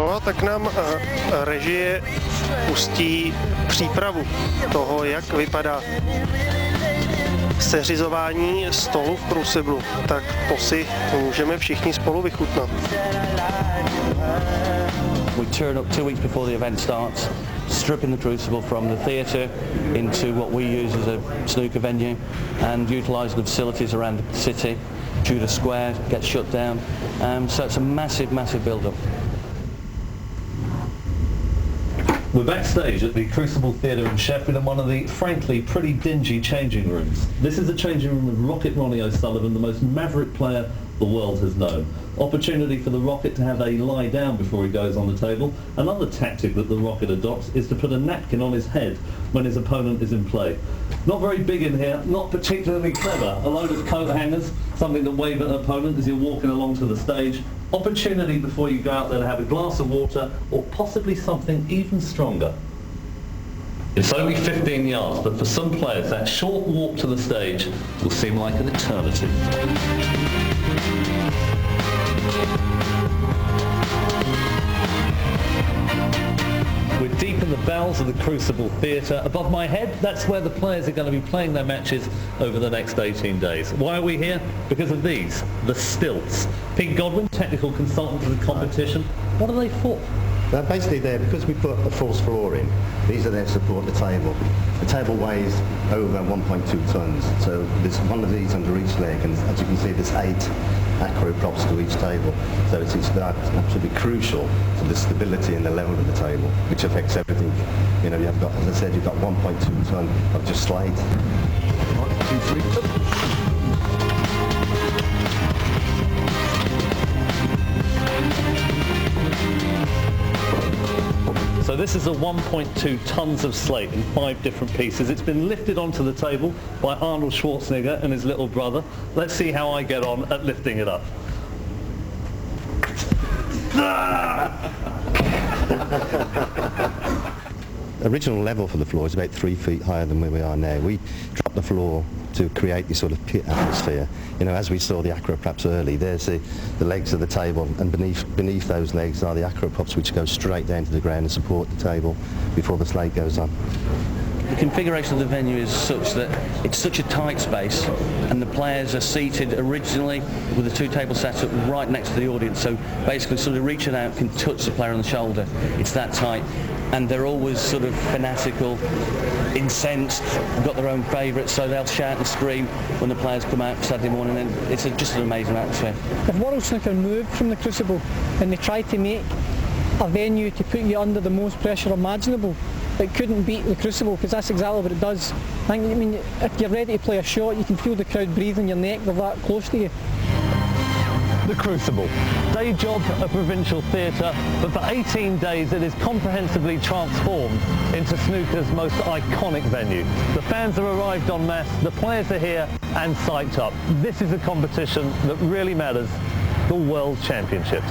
No a tak nám režie pustí přípravu toho, jak vypadá seřizování stolu v Cruciblu. Tak to si můžeme všichni spolu vychutnat. We turn up 2 weeks before the event starts, stripping the Crucible from the theatre into what we use as a snooker venue and utilising the facilities around the city. Judah Square gets shut down, so it's a massive, massive build-up. We're backstage at the Crucible Theatre in Sheffield in one of the, frankly, pretty dingy changing rooms. This is the changing room of Rocket Ronnie O'Sullivan, the most maverick player the world has known. Opportunity for the Rocket to have a lie down before he goes on the table. Another tactic that the Rocket adopts is to put a napkin on his head when his opponent is in play. Not very big in here, not particularly clever. A load of coat hangers, something to wave at an opponent as you're walking along to the stage. Opportunity before you go out there to have a glass of water or possibly something even stronger. It's only 15 yards, but for some players that short walk to the stage will seem like an eternity. We're deep in the bowels of the Crucible Theatre. Above my head, that's where the players are going to be playing their matches over the next 18 days. Why are we here? Because of these, the stilts. Pete Godwin, technical consultant for the competition. What are they for? They're basically there because we put a false floor in. These are there to support the table. The table weighs over 1.2 tons, so there's one of these under each leg, and as you can see, there's 8 acro props to each table. So it's absolutely crucial to the stability and the level of the table, which affects everything. You know, you've got, as I said, you've got 1.2 ton of just slate. 1, 2, 3. So this is a 1.2 tons of slate in 5 different pieces. It's been lifted onto the table by Arnold Schwarzenegger and his little brother. Let's see how I get on at lifting it up. Original level for the floor is about 3 feet higher than where we are now. We dropped the floor to create this sort of pit atmosphere. You know, as we saw the acroprops early, there's the legs of the table, and beneath those legs are the acroprops which go straight down to the ground and support the table before the slate goes on. The configuration of the venue is such that it's such a tight space, and the players are seated originally with the 2 tables set up right next to the audience, so basically sort of reaching out can touch the player on the shoulder. It's that tight, and they're always sort of fanatical, incensed, got their own favourites, so they'll shout and scream when the players come out Saturday morning, and it's just an amazing atmosphere. If World Snooker moved from the Crucible and they tried to make a venue to put you under the most pressure imaginable, it couldn't beat the Crucible, because that's exactly what it does. I mean, if you're ready to play a shot, you can feel the crowd breathing your neck, they're that close to you. The Crucible, day job of provincial theatre, but for 18 days it is comprehensively transformed into snooker's most iconic venue. The fans have arrived en masse, the players are here and psyched up. This is a competition that really matters, the World Championships.